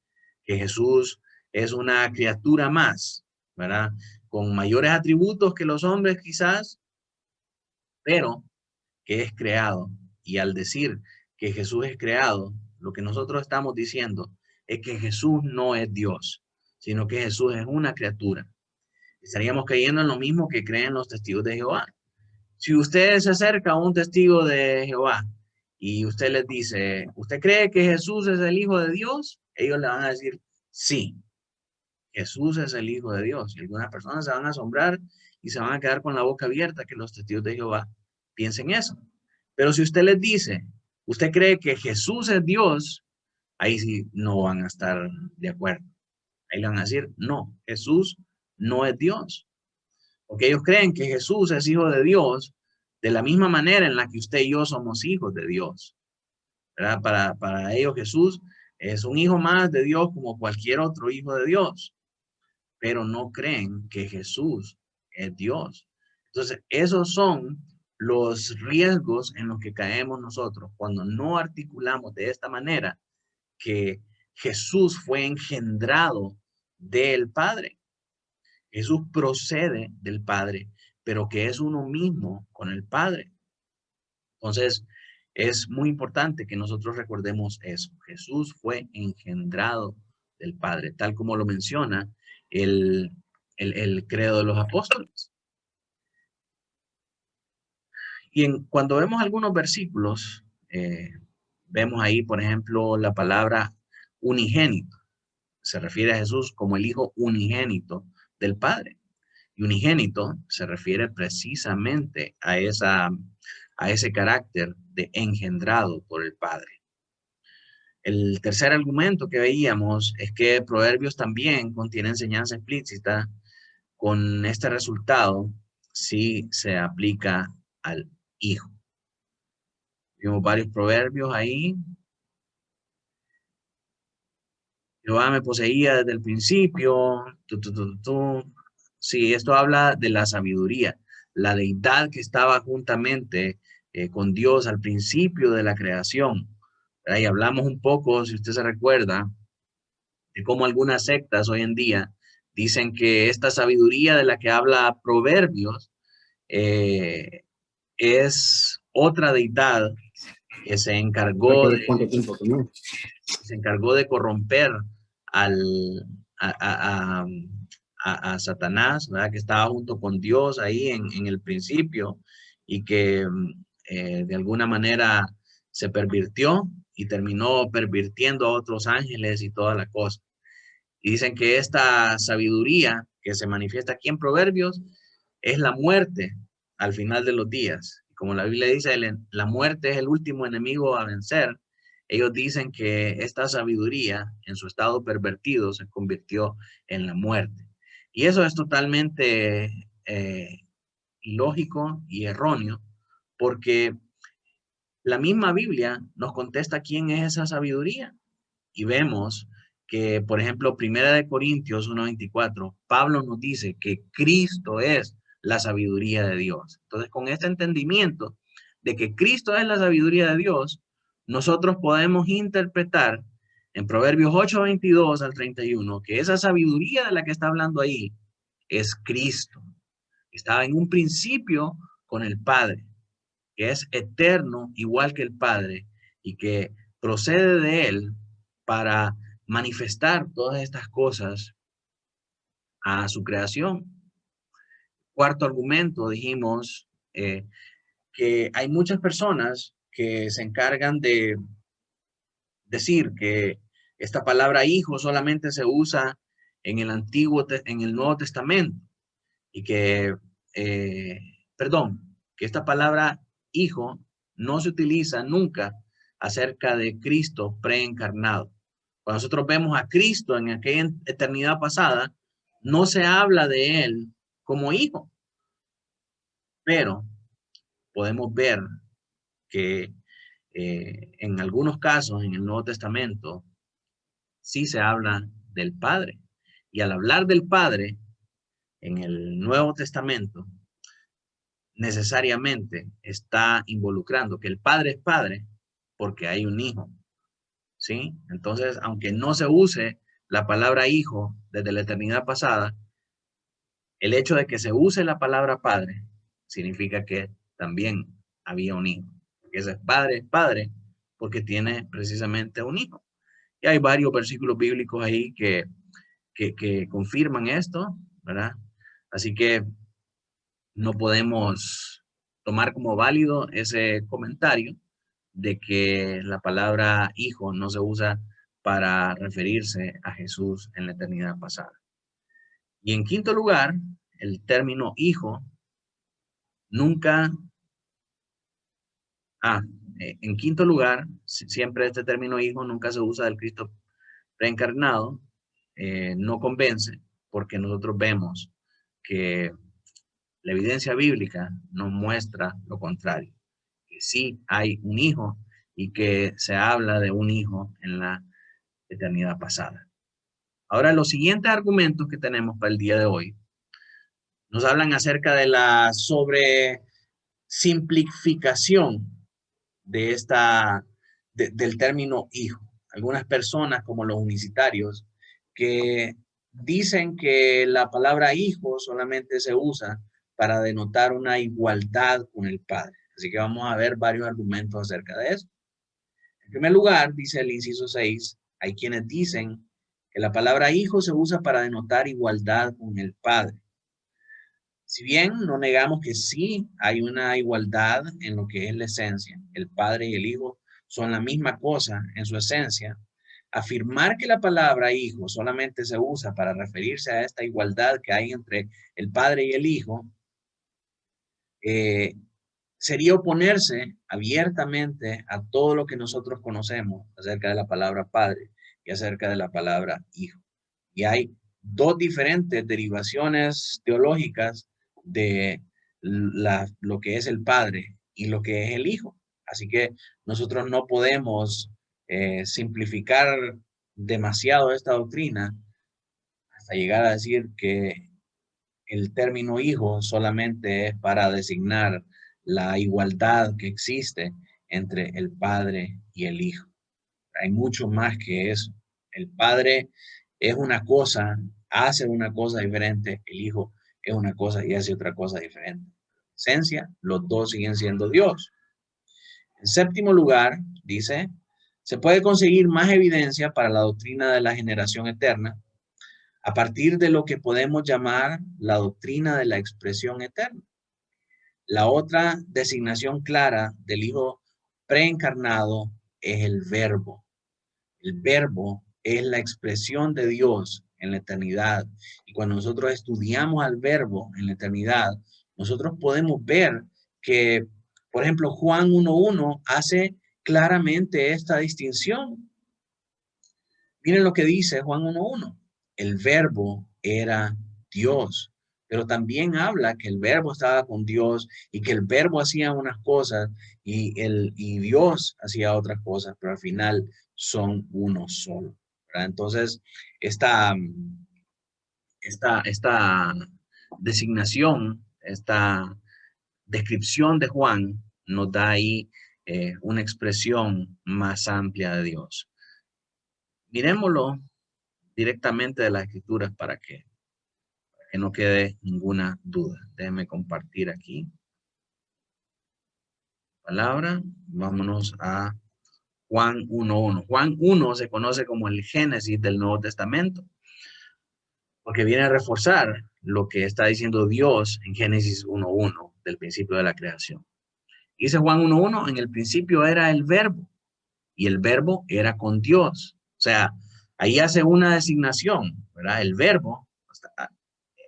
que Jesús es una criatura más, ¿verdad? Con mayores atributos que los hombres quizás, pero que es creado. Y al decir que Jesús es creado, lo que nosotros estamos diciendo es que Jesús no es Dios, sino que Jesús es una criatura. Estaríamos cayendo en lo mismo que creen los testigos de Jehová. Si usted se acerca a un testigo de Jehová y usted les dice, ¿usted cree que Jesús es el Hijo de Dios? Ellos le van a decir, sí, Jesús es el Hijo de Dios. Y algunas personas se van a asombrar y se van a quedar con la boca abierta que los testigos de Jehová piensen eso. Pero si usted les dice, ¿usted cree que Jesús es Dios? Ahí sí no van a estar de acuerdo. Ahí le van a decir, no, Jesús no es Dios. Porque ellos creen que Jesús es hijo de Dios de la misma manera en la que usted y yo somos hijos de Dios. ¿Verdad? Para ellos Jesús es un hijo más de Dios como cualquier otro hijo de Dios. Pero no creen que Jesús es Dios. Entonces, esos son los riesgos en los que caemos nosotros cuando no articulamos de esta manera que Jesús fue engendrado del Padre. Jesús procede del Padre, pero que es uno mismo con el Padre. Entonces, es muy importante que nosotros recordemos eso. Jesús fue engendrado del Padre, tal como lo menciona el credo de los apóstoles. Y cuando vemos algunos versículos, vemos ahí, por ejemplo, la palabra unigénito. Se refiere a Jesús como el Hijo unigénito del Padre. Y unigénito se refiere precisamente a ese carácter de engendrado por el Padre. El tercer argumento que veíamos es que Proverbios también contiene enseñanza explícita con este resultado si se aplica al Hijo. Vimos varios proverbios ahí. Jehová me poseía desde el principio. Sí, esto habla de la sabiduría, la deidad que estaba juntamente con Dios al principio de la creación. Y hablamos un poco, si usted se recuerda, de cómo algunas sectas hoy en día dicen que esta sabiduría de la que habla Proverbios es otra deidad que se encargó de corromper a Satanás, ¿verdad? Que estaba junto con Dios ahí en el principio y que de alguna manera se pervirtió y terminó pervirtiendo a otros ángeles y toda la cosa. Y dicen que esta sabiduría que se manifiesta aquí en Proverbios es la muerte al final de los días. Como la Biblia dice, la muerte es el último enemigo a vencer. Ellos dicen que esta sabiduría en su estado pervertido se convirtió en la muerte. Y eso es totalmente ilógico y erróneo, porque la misma Biblia nos contesta quién es esa sabiduría. Y vemos que, por ejemplo, Primera de Corintios 1:24, Pablo nos dice que Cristo es la sabiduría de Dios. Entonces, con este entendimiento de que Cristo es la sabiduría de Dios, nosotros podemos interpretar en Proverbios 8:22 al 31 que esa sabiduría de la que está hablando ahí es Cristo. Estaba en un principio con el Padre, que es eterno igual que el Padre y que procede de él para manifestar todas estas cosas a su creación. Cuarto argumento, dijimos que hay muchas personas que se encargan de decir que esta palabra hijo solamente se usa en el Nuevo Testamento. Y que, que esta palabra hijo no se utiliza nunca acerca de Cristo preencarnado. Cuando nosotros vemos a Cristo en aquella eternidad pasada, no se habla de él como hijo, pero podemos ver que en algunos casos en el Nuevo Testamento sí se habla del Padre. Y al hablar del Padre en el Nuevo Testamento, necesariamente está involucrando que el Padre es Padre porque hay un Hijo, ¿sí? Entonces, aunque no se use la palabra hijo desde la eternidad pasada, el hecho de que se use la palabra Padre significa que también había un Hijo. Porque ese Padre es Padre porque tiene precisamente un Hijo. Y hay varios versículos bíblicos ahí que confirman esto, ¿verdad? Así que no podemos tomar como válido ese comentario de que la palabra hijo no se usa para referirse a Jesús en la eternidad pasada. Y en quinto lugar, el término hijo nunca... en quinto lugar, siempre este término hijo nunca se usa del Cristo reencarnado. No convence porque nosotros vemos que la evidencia bíblica nos muestra lo contrario, que sí hay un hijo y que se habla de un hijo en la eternidad pasada. Ahora, los siguientes argumentos que tenemos para el día de hoy nos hablan acerca de la sobresimplificación de del término hijo. Algunas personas, como los unicitarios, que dicen que la palabra hijo solamente se usa para denotar una igualdad con el Padre. Así que vamos a ver varios argumentos acerca de eso. En primer lugar, dice el inciso 6, hay quienes dicen que la palabra hijo se usa para denotar igualdad con el Padre. Si bien no negamos que sí hay una igualdad en lo que es la esencia, el Padre y el Hijo son la misma cosa en su esencia, afirmar que la palabra hijo solamente se usa para referirse a esta igualdad que hay entre el Padre y el Hijo, sería oponerse abiertamente a todo lo que nosotros conocemos acerca de la palabra Padre y acerca de la palabra Hijo. Y hay dos diferentes derivaciones teológicas de lo que es el Padre y lo que es el Hijo. Así que nosotros no podemos simplificar demasiado esta doctrina hasta llegar a decir que el término hijo solamente es para designar la igualdad que existe entre el Padre y el Hijo. Hay mucho más que eso. El Padre es una cosa, hace una cosa diferente, el Hijo es una cosa y hace otra cosa diferente. En esencia, los dos siguen siendo Dios. En séptimo lugar, dice, se puede conseguir más evidencia para la doctrina de la generación eterna a partir de lo que podemos llamar la doctrina de la expresión eterna. La otra designación clara del Hijo preencarnado es el Verbo. El Verbo es la expresión de Dios en la eternidad. Y cuando nosotros estudiamos al Verbo en la eternidad, nosotros podemos ver que, por ejemplo, Juan 1:1 hace claramente esta distinción. Miren lo que dice Juan 1:1. El Verbo era Dios, pero también habla que el Verbo estaba con Dios y que el Verbo hacía unas cosas y Dios hacía otras cosas, pero al final son uno solo, ¿verdad? Entonces, esta designación, esta descripción de Juan nos da ahí una expresión más amplia de Dios. Miremoslo directamente de las escrituras para que no quede ninguna duda. Déjenme compartir aquí palabra. Vámonos a Juan 1:1. Juan 1 se conoce como el Génesis del Nuevo Testamento, porque viene a reforzar lo que está diciendo Dios en Génesis 1:1 del principio de la creación. Dice Juan 1:1, en el principio era el Verbo, y el Verbo era con Dios. O sea, Ahí hace una designación, ¿verdad? El verbo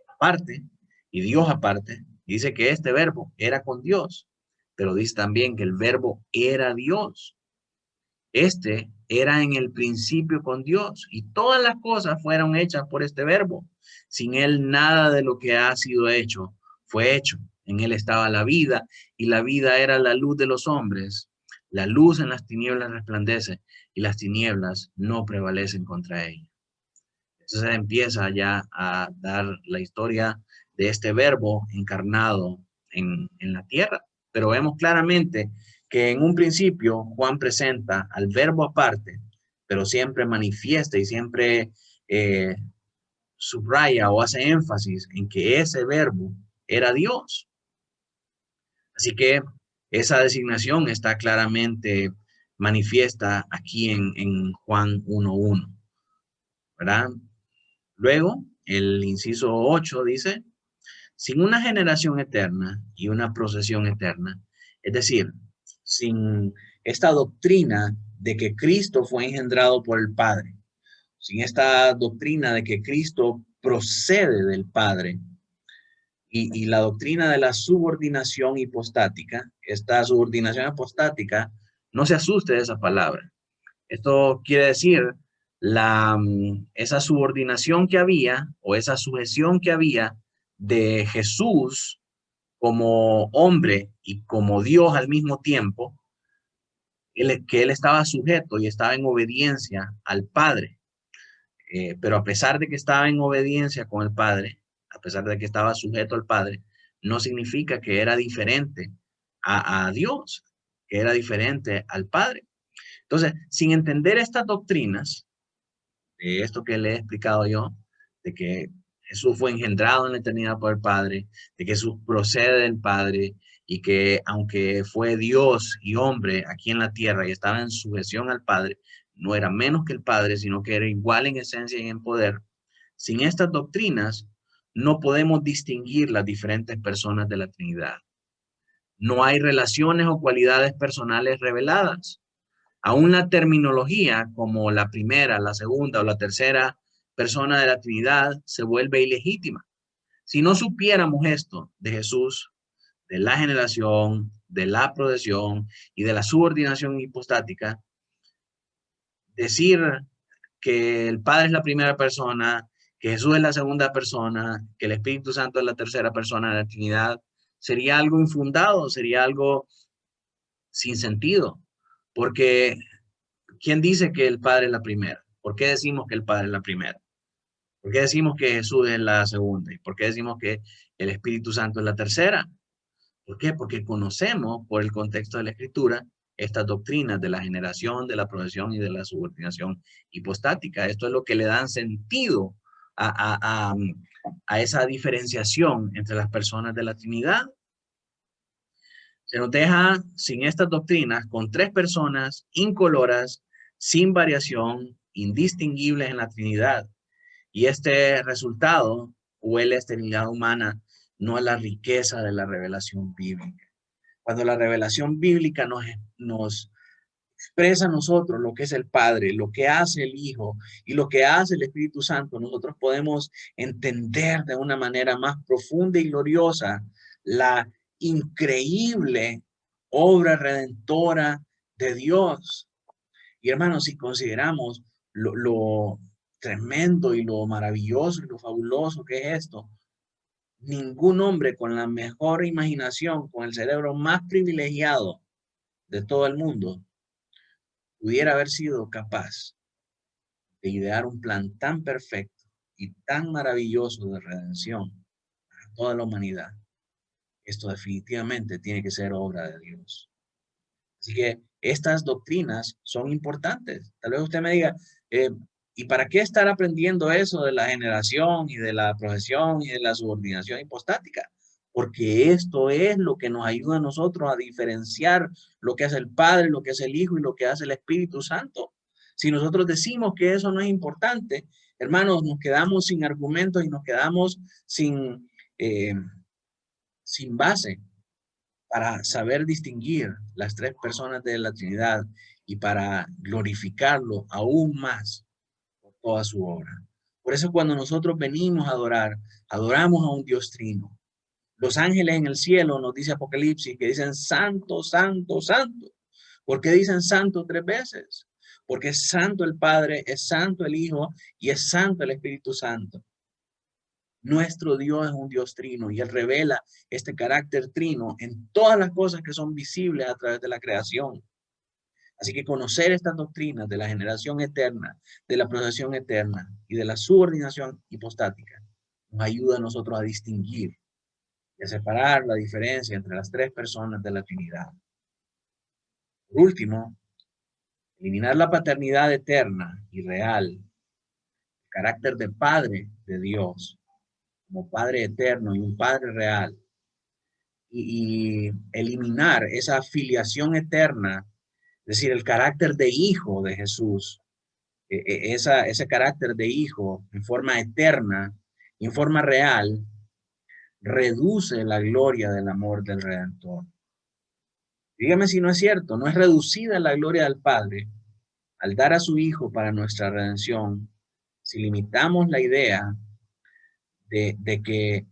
aparte y Dios aparte. Dice que este verbo era con Dios, pero dice también que el verbo era Dios. Este era en el principio con Dios y todas las cosas fueron hechas por este verbo. Sin él nada de lo que ha sido hecho fue hecho. En él estaba la vida y la vida era la luz de los hombres. La luz en las tinieblas resplandece y las tinieblas no prevalecen contra ella. Entonces empieza ya a dar la historia de este verbo encarnado en la tierra. Pero vemos claramente que en un principio Juan presenta al verbo aparte, pero siempre manifiesta y siempre eh, subraya o hace énfasis en que ese verbo era Dios. Así que esa designación está claramente manifiesta aquí en Juan 1:1, ¿verdad? Luego, el inciso 8 dice, sin una generación eterna y una procesión eterna, es decir, sin esta doctrina de que Cristo fue engendrado por el Padre, sin esta doctrina de que Cristo procede del Padre y la doctrina de la subordinación hipostática, esta subordinación hipostática, no se asuste de esa palabra. Esto quiere decir esa subordinación que había o esa sujeción que había de Jesús como hombre y como Dios al mismo tiempo, que él estaba sujeto y estaba en obediencia al Padre. Pero a pesar de que estaba en obediencia con el Padre, a pesar de que estaba sujeto al Padre, no significa que era diferente a Dios, que era diferente al Padre. Entonces, sin entender estas doctrinas, de esto que le he explicado yo, de que Jesús fue engendrado en la eternidad por el Padre, de que Jesús procede del Padre y que aunque fue Dios y hombre aquí en la tierra y estaba en sujeción al Padre, no era menos que el Padre, sino que era igual en esencia y en poder. Sin estas doctrinas, no podemos distinguir las diferentes personas de la Trinidad. No hay relaciones o cualidades personales reveladas. Aún la terminología como la primera, la segunda o la tercera persona de la Trinidad se vuelve ilegítima. Si no supiéramos esto de Jesús, de la generación, de la procesión y de la subordinación hipostática, decir que el Padre es la primera persona, que Jesús es la segunda persona, que el Espíritu Santo es la tercera persona de la Trinidad, sería algo infundado, sería algo sin sentido, porque ¿quién dice que el Padre es la primera? ¿Por qué decimos que el Padre es la primera? ¿Por qué decimos que Jesús es la segunda? ¿Y por qué decimos que el Espíritu Santo es la tercera? ¿Por qué? Porque conocemos por el contexto de la Escritura estas doctrinas de la generación, de la procesión y de la subordinación hipostática. Esto es lo que le dan sentido a esa diferenciación entre las personas de la Trinidad. Se nos deja sin estas doctrinas con tres personas incoloras, sin variación, indistinguibles en la Trinidad. Y este resultado huele a esterilidad humana, no a la riqueza de la revelación bíblica. Cuando la revelación bíblica nos expresa a nosotros lo que es el Padre, lo que hace el Hijo y lo que hace el Espíritu Santo, nosotros podemos entender de una manera más profunda y gloriosa la increíble obra redentora de Dios. Y hermanos, si consideramos lo tremendo y lo maravilloso y lo fabuloso que es esto, ningún hombre con la mejor imaginación, con el cerebro más privilegiado de todo el mundo, pudiera haber sido capaz de idear un plan tan perfecto y tan maravilloso de redención a toda la humanidad. Esto definitivamente tiene que ser obra de Dios. Así que estas doctrinas son importantes. Tal vez usted me diga, ¿y para qué estar aprendiendo eso de la generación y de la profesión y de la subordinación hipostática? Porque esto es lo que nos ayuda a nosotros a diferenciar lo que hace el Padre, lo que hace el Hijo y lo que hace el Espíritu Santo. Si nosotros decimos que eso no es importante, hermanos, nos quedamos sin argumentos y nos quedamos sin base para saber distinguir las tres personas de la Trinidad y para glorificarlo aún más toda su obra. Por eso cuando nosotros venimos a adorar, adoramos a un Dios trino. Los ángeles en el cielo, nos dice Apocalipsis, que dicen santo, santo, santo. ¿Por qué dicen santo 3 veces? Porque es santo el Padre, es santo el Hijo y es santo el Espíritu Santo. Nuestro Dios es un Dios trino y Él revela este carácter trino en todas las cosas que son visibles a través de la creación. Así que conocer estas doctrinas de la generación eterna, de la procesión eterna y de la subordinación hipostática nos ayuda a nosotros a distinguir y a separar la diferencia entre las 3 personas de la Trinidad. Por último, eliminar la paternidad eterna y real, el carácter de Padre de Dios, como Padre eterno y un Padre real, y eliminar esa filiación eterna, es decir, el carácter de hijo de Jesús, ese carácter de hijo en forma eterna y en forma real, reduce la gloria del amor del Redentor. Dígame si no es cierto, no es reducida la gloria del Padre al dar a su Hijo para nuestra redención, si limitamos la idea de que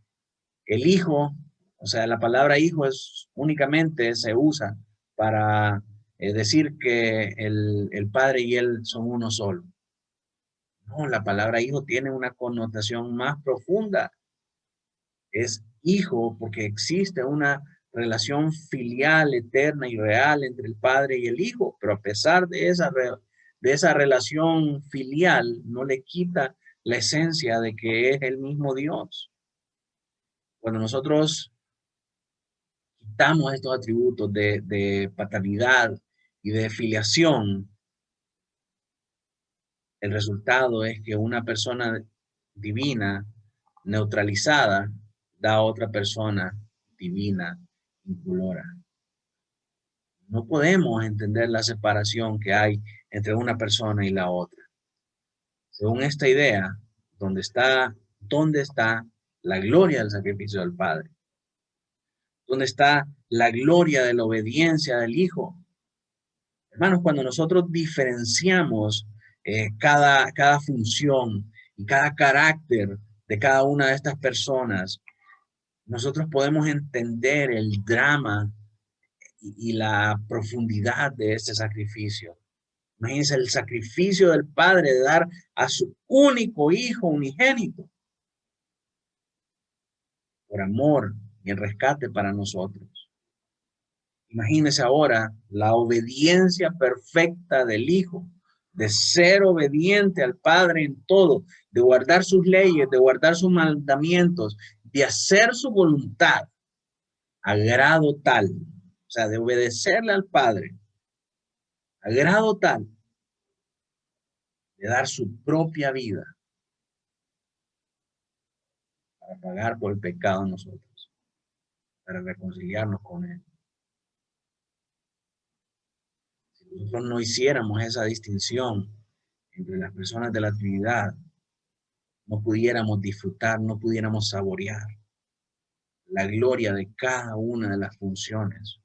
el Hijo, o sea, la palabra Hijo es únicamente se usa para decir que el Padre y Él son uno solo. No, la palabra Hijo tiene una connotación más profunda. Es Hijo porque existe una relación filial, eterna y real entre el Padre y el Hijo, pero a pesar de esa relación filial, no le quita la esencia de que es el mismo Dios. Cuando nosotros quitamos estos atributos de paternidad y de filiación, el resultado es que una persona divina, neutralizada, da a otra persona divina, incolora. No podemos entender la separación que hay entre una persona y la otra. Según esta idea, ¿dónde está la gloria del sacrificio del Padre? ¿Dónde está la gloria de la obediencia del Hijo? Hermanos, cuando nosotros diferenciamos cada función y cada carácter de cada una de estas personas, nosotros podemos entender el drama y la profundidad de este sacrificio. Imagínense el sacrificio del Padre de dar a su único Hijo unigénito por amor y el rescate para nosotros. Imagínense ahora la obediencia perfecta del Hijo, de ser obediente al Padre en todo, de guardar sus leyes, de guardar sus mandamientos, de hacer su voluntad a grado tal, o sea, de obedecerle al Padre a grado tal de dar su propia vida para pagar por el pecado de nosotros, para reconciliarnos con Él. Si nosotros no hiciéramos esa distinción entre las personas de la Trinidad, no pudiéramos disfrutar, no pudiéramos saborear la gloria de cada una de las funciones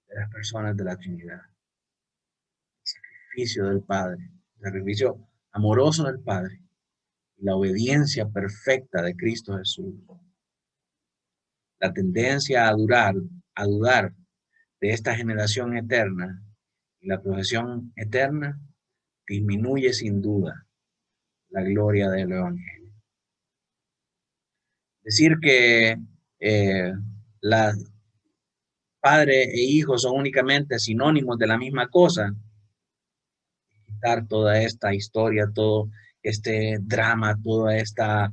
de las personas de la Trinidad. El sacrificio del Padre, el sacrificio amoroso del Padre y la obediencia perfecta de Cristo Jesús. La tendencia a dudar de esta generación eterna y la profesión eterna disminuye sin duda la gloria del Evangelio. Decir que la padre e hijo son únicamente sinónimos de la misma cosa, quitar toda esta historia, todo este drama, toda esta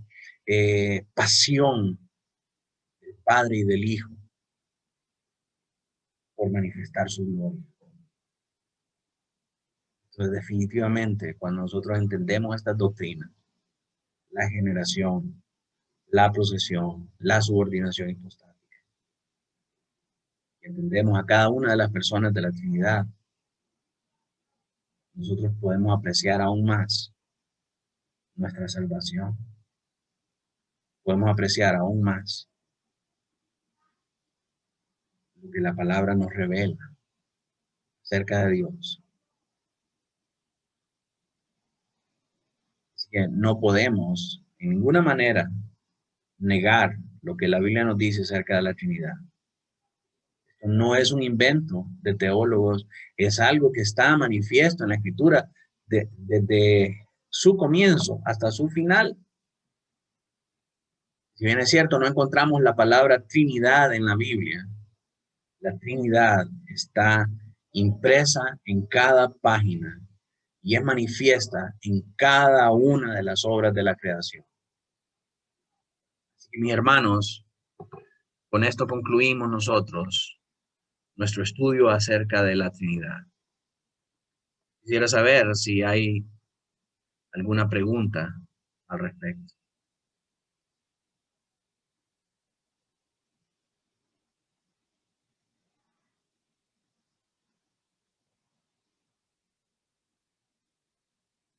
pasión del Padre y del Hijo por manifestar su gloria. Entonces, definitivamente, cuando nosotros entendemos estas doctrinas, la generación, la procesión, la subordinación hipostática, y entendemos a cada una de las personas de la Trinidad, nosotros podemos apreciar aún más nuestra salvación. Podemos apreciar aún más lo que la palabra nos revela acerca de Dios. Que no podemos en ninguna manera negar lo que la Biblia nos dice acerca de la Trinidad. Esto no es un invento de teólogos, es algo que está manifiesto en la Escritura desde su comienzo hasta su final. Si bien es cierto, no encontramos la palabra Trinidad en la Biblia, la Trinidad está impresa en cada página y es manifiesta en cada una de las obras de la creación. Así que, mis hermanos, con esto concluimos nosotros nuestro estudio acerca de la Trinidad. Quisiera saber si hay alguna pregunta al respecto.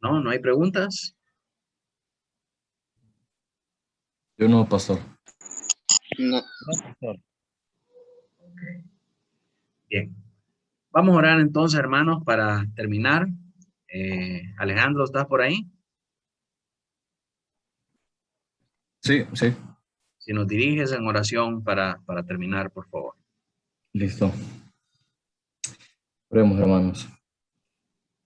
¿No? ¿No hay preguntas? Yo no, pastor. No. Okay. Bien. Vamos a orar entonces, hermanos, para terminar. Alejandro, ¿estás por ahí? Sí, sí. Si nos diriges en oración para terminar, por favor. Listo. Oremos, hermanos.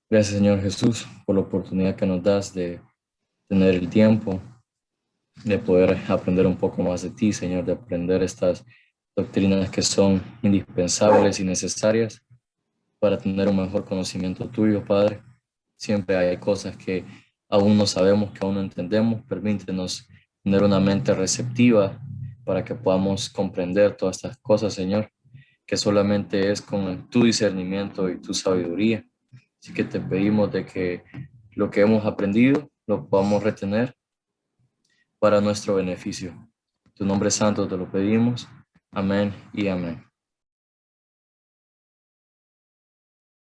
Gracias, Señor Jesús, por la oportunidad que nos das de tener el tiempo, de poder aprender un poco más de ti, Señor, de aprender estas doctrinas que son indispensables y necesarias para tener un mejor conocimiento tuyo, Padre. Siempre hay cosas que aún no sabemos, que aún no entendemos. Permítenos tener una mente receptiva para que podamos comprender todas estas cosas, Señor, que solamente es con tu discernimiento y tu sabiduría. Así que te pedimos de que lo que hemos aprendido lo podamos retener para nuestro beneficio. Tu nombre santo te lo pedimos. Amén y amén.